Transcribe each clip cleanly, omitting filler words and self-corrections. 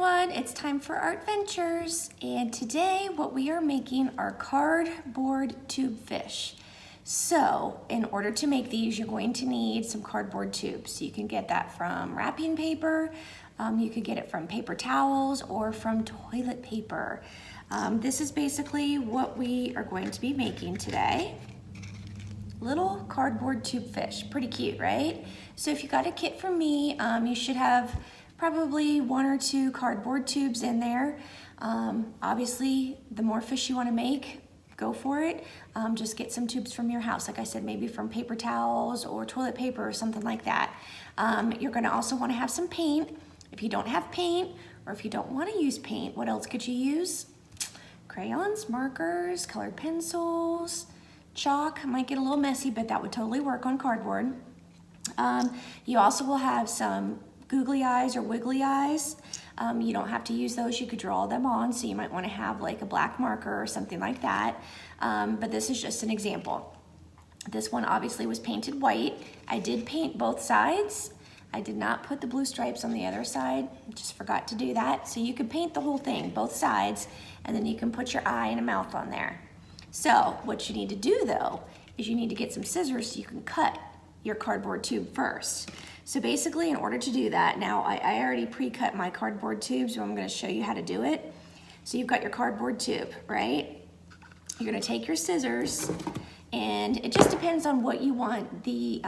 everyone, it's time for ArtVentures, and today what we are making are cardboard tube fish. So in order to make these, you're going to need some cardboard tubes. You can get that from wrapping paper, you could get it from paper towels or from toilet paper. This is basically what we are going to be making today. Little cardboard tube fish, pretty cute, right? So if you got a kit from me, you should have probably 1 or 2 cardboard tubes in there. Obviously, the more fish you want to make, go for it. Just get some tubes from your house. Like I said, maybe from paper towels or toilet paper or something like that. You're going to also want to have some paint. If you don't have paint, or if you don't want to use paint, what else could you use? Crayons, markers, colored pencils, chalk. Might get a little messy, but that would totally work on cardboard. You also will have some googly eyes or wiggly eyes. You don't have to use those, you could draw them on, so you might want to have like a black marker or something like that. But this is just an example. This one obviously was painted white. I did paint both sides. I did not put the blue stripes on the other side, just forgot to do that. So you could paint the whole thing, both sides, and then you can put your eye and a mouth on there. So what you need to do though, is you need to get some scissors so you can cut your cardboard tube first. So basically, in order to do that, now I already pre-cut my cardboard tube, so I'm gonna show you how to do it. So you've got your cardboard tube, right? You're gonna take your scissors, and it just depends on what you want the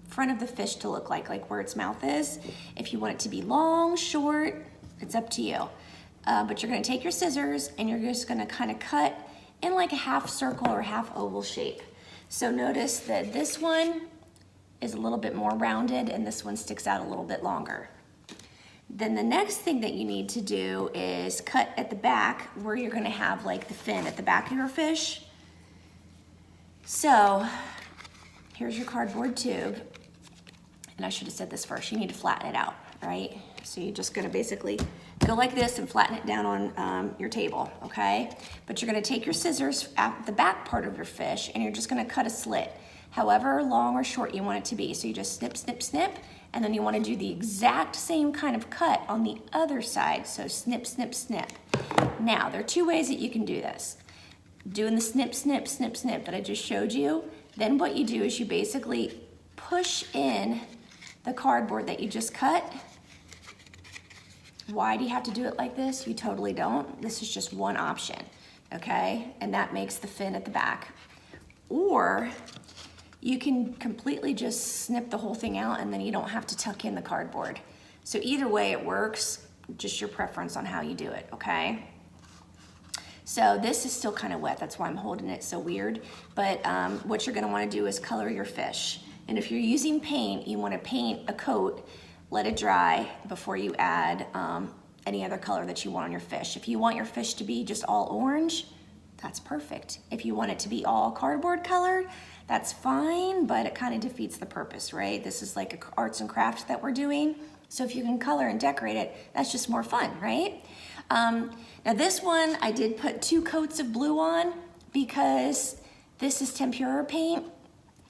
front of the fish to look like where its mouth is. If you want it to be long, short, it's up to you. But you're gonna take your scissors, and you're just gonna kind of cut in like a half circle or half oval shape. So notice that this one is a little bit more rounded and this one sticks out a little bit longer. Then the next thing that you need to do is cut at the back where you're gonna have like the fin at the back of your fish. So here's your cardboard tube. And I should have said this first, you need to flatten it out, right? So you're just gonna basically go like this and flatten it down on your table, okay? But you're gonna take your scissors at the back part of your fish and you're just gonna cut a slit, however long or short you want it to be. So you just snip, snip, snip, and then you want to do the exact same kind of cut on the other side. So snip, snip, snip. Now, there are 2 ways that you can do this. Doing the snip, snip, snip, snip that I just showed you, then what you do is you basically push in the cardboard that you just cut. Why do you have to do it like this? You totally don't. This is just one option, okay? And that makes the fin at the back. Or you can completely just snip the whole thing out and then you don't have to tuck in the cardboard. So either way it works, just your preference on how you do it, okay? So this is still kind of wet, that's why I'm holding it so weird. But what you're gonna wanna do is color your fish. And if you're using paint, you wanna paint a coat, let it dry before you add any other color that you want on your fish. If you want your fish to be just all orange, that's perfect. If you want it to be all cardboard colored, that's fine, but it kind of defeats the purpose, right? This is like an arts and crafts that we're doing. So if you can color and decorate it, that's just more fun, right? Now this one, I did put 2 coats of blue on because this is tempera paint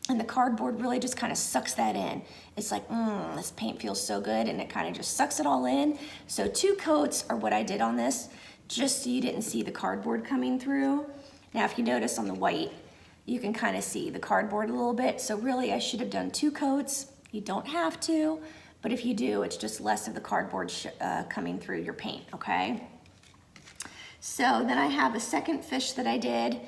and the cardboard really just kind of sucks that in. It's like, this paint feels so good, and it kind of just sucks it all in. So 2 coats are what I did on this, just so you didn't see the cardboard coming through. Now if you notice on the white, you can kind of see the cardboard a little bit. So really I should have done 2 coats. You don't have to, but if you do, it's just less of the cardboard coming through your paint, okay? So then I have a second fish that I did.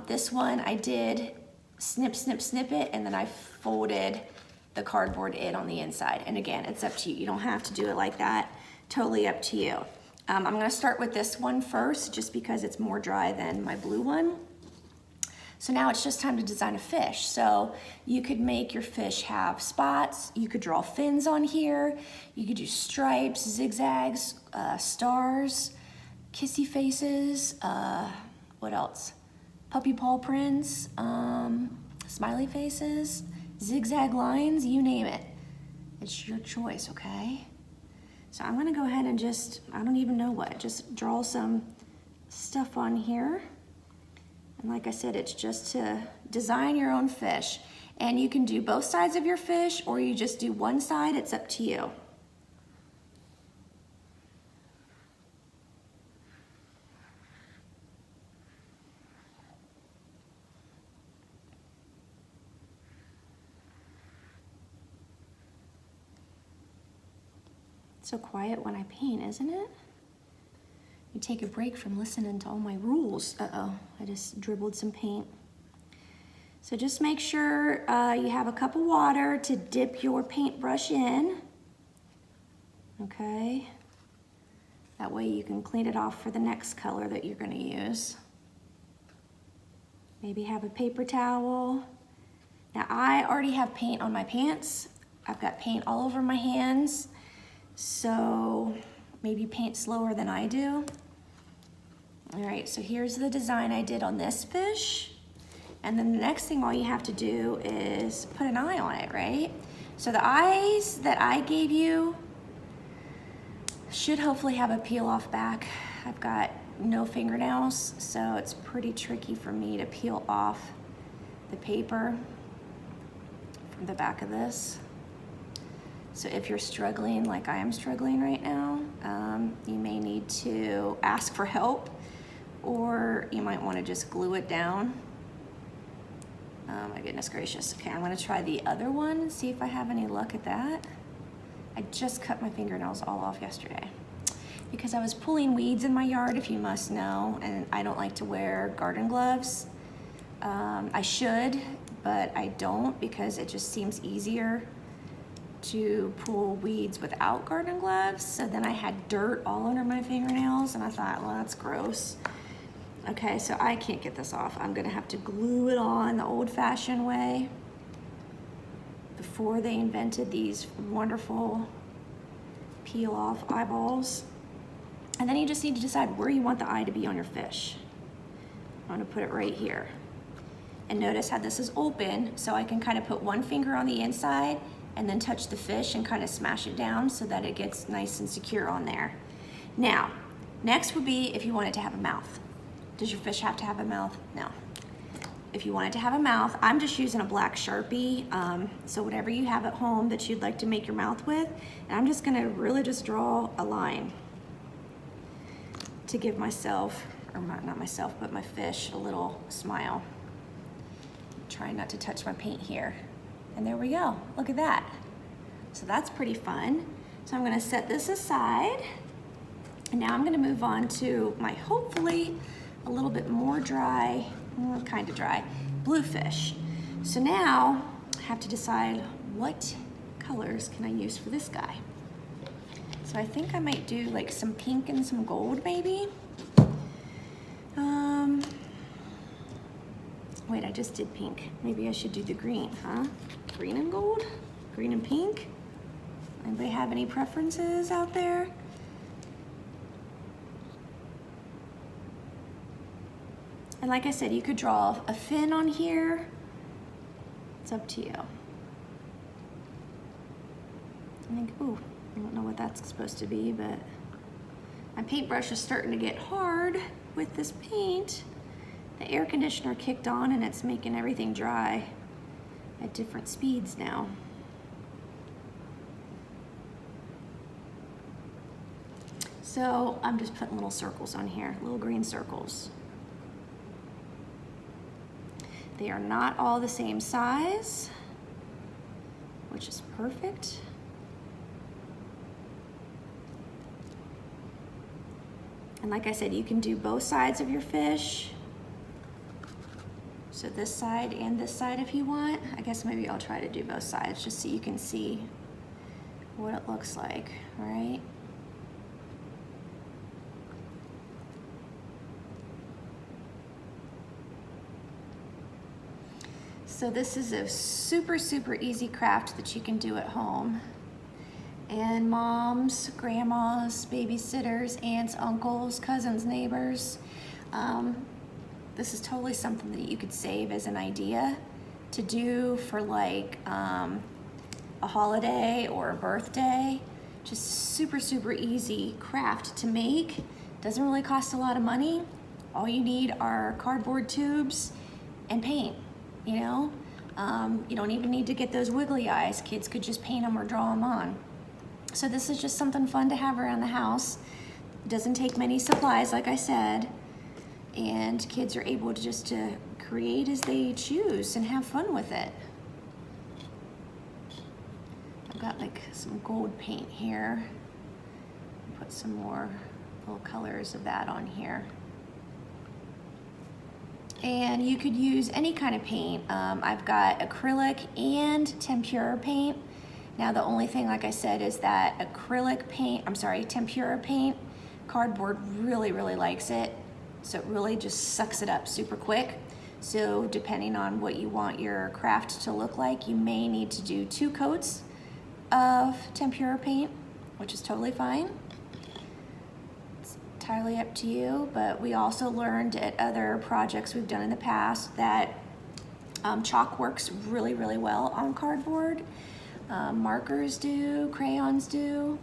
This one I did snip, snip, snip it, and then I folded the cardboard in on the inside. And again, it's up to you. You don't have to do it like that. Totally up to you. I'm gonna start with this one first, just because it's more dry than my blue one. So now it's just time to design a fish. So you could make your fish have spots. You could draw fins on here. You could do stripes, zigzags, stars, kissy faces, what else? Puppy paw prints, smiley faces, zigzag lines, you name it. It's your choice, okay? So I'm gonna go ahead and just, I don't even know what, just draw some stuff on here. And like I said, it's just to design your own fish. And you can do both sides of your fish, or you just do one side, it's up to you. So quiet when I paint, isn't it? You take a break from listening to all my rules. Uh-oh, I just dribbled some paint. So just make sure you have a cup of water to dip your paintbrush in. Okay. That way you can clean it off for the next color that you're gonna use. Maybe have a paper towel. Now I already have paint on my pants. I've got paint all over my hands. So maybe paint slower than I do. All right, so here's the design I did on this fish. And then the next thing all you have to do is put an eye on it, right? So the eyes that I gave you should hopefully have a peel off back. I've got no fingernails, so it's pretty tricky for me to peel off the paper from the back of this. So if you're struggling like I am struggling right now, you may need to ask for help, or you might want to just glue it down. Oh my goodness gracious. Okay, I'm gonna try the other one and see if I have any luck at that. I just cut my fingernails all off yesterday because I was pulling weeds in my yard, if you must know, and I don't like to wear garden gloves. I should, but I don't because it just seems easier to pull weeds without garden gloves. So then I had dirt all under my fingernails and I thought, well, that's gross. Okay, so I can't get this off. I'm gonna have to glue it on the old-fashioned way before they invented these wonderful peel-off eyeballs. And then you just need to decide where you want the eye to be on your fish. I'm gonna put it right here. And notice how this is open, so I can kind of put one finger on the inside and then touch the fish and kind of smash it down so that it gets nice and secure on there. Now, next would be if you want it to have a mouth. Does your fish have to have a mouth? No. If you want it to have a mouth, I'm just using a black Sharpie. So whatever you have at home that you'd like to make your mouth with, and I'm just gonna really just draw a line to give myself, or not myself, but my fish a little smile. I'm trying not to touch my paint here. And there we go, look at that. So that's pretty fun. So I'm gonna set this aside. And now I'm gonna move on to my hopefully a little bit more dry, kind of dry, bluefish. So now I have to decide what colors can I use for this guy. So I think I might do like some pink and some gold maybe. Wait, I just did pink. Maybe I should do the green, huh? Green and gold? Green and pink? Anybody have any preferences out there? And like I said, you could draw a fin on here. It's up to you. I think, ooh, I don't know what that's supposed to be, but my paintbrush is starting to get hard with this paint. The air conditioner kicked on and it's making everything dry at different speeds now. So I'm just putting little circles on here, little green circles. They are not all the same size, which is perfect. And like I said, you can do both sides of your fish. So this side and this side if you want. I guess maybe I'll try to do both sides just so you can see what it looks like, all right? So this is a super, super easy craft that you can do at home. And moms, grandmas, babysitters, aunts, uncles, cousins, neighbors. This is totally something that you could save as an idea to do for like a holiday or a birthday. Just super, super easy craft to make. Doesn't really cost a lot of money. All you need are cardboard tubes and paint. You know, you don't even need to get those wiggly eyes. Kids could just paint them or draw them on. So this is just something fun to have around the house. It doesn't take many supplies, like I said, and kids are able to just to create as they choose and have fun with it. I've got like some gold paint here. some more little colors of that on here. And you could use any kind of paint. I've got acrylic and tempera paint. Now the only thing, like I said, is that tempera paint, cardboard really, really likes it. So it really just sucks it up super quick. So depending on what you want your craft to look like, you may need to do 2 coats of tempera paint, which is totally fine. It's entirely up to you, but we also learned at other projects we've done in the past that chalk works really, really well on cardboard. Markers do, crayons do.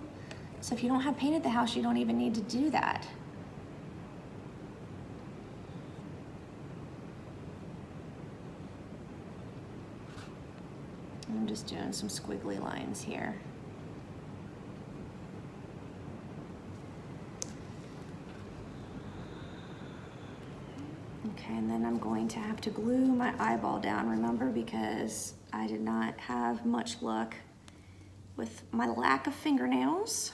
So if you don't have paint at the house, you don't even need to do that. I'm just doing some squiggly lines here. Okay, and then I'm going to have to glue my eyeball down, remember, because I did not have much luck with my lack of fingernails.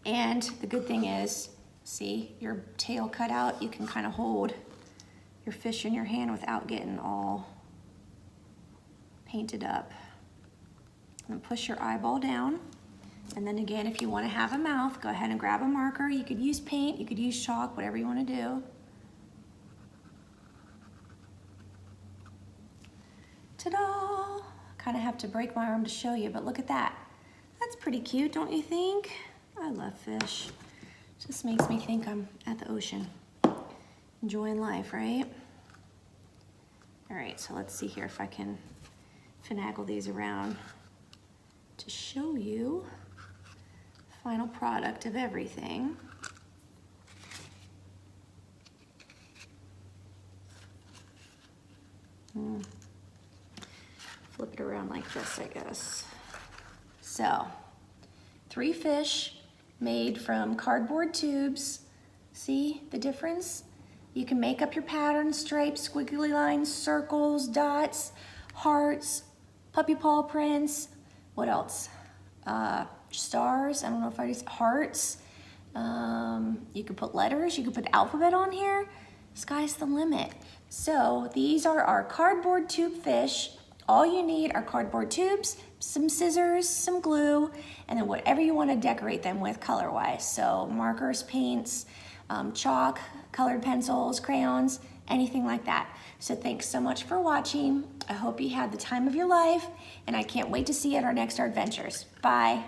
And the good thing is, see, your tail cut out, you can kind of hold your fish in your hand without getting all painted up. And push your eyeball down. And then again, if you want to have a mouth, go ahead and grab a marker. You could use paint, you could use chalk, whatever you want to do. Ta-da! Kind of have to break my arm to show you, but look at that. That's pretty cute, don't you think? I love fish. Just makes me think I'm at the ocean, enjoying life, right? All right, so let's see here if I can finagle these around to show you the final product of everything. Flip it around like this, I guess. So, 3 fish made from cardboard tubes. See the difference? You can make up your patterns, stripes, squiggly lines, circles, dots, hearts, puppy paw prints. What else? Stars, I don't know if I just, hearts. You could put letters, you could put the alphabet on here. Sky's the limit. So these are our cardboard tube fish. All you need are cardboard tubes, some scissors, some glue, and then whatever you want to decorate them with color-wise. So markers, paints, chalk, colored pencils, crayons, anything like that. So thanks so much for watching. I hope you had the time of your life, and I can't wait to see you at our next ArtVentures. Bye.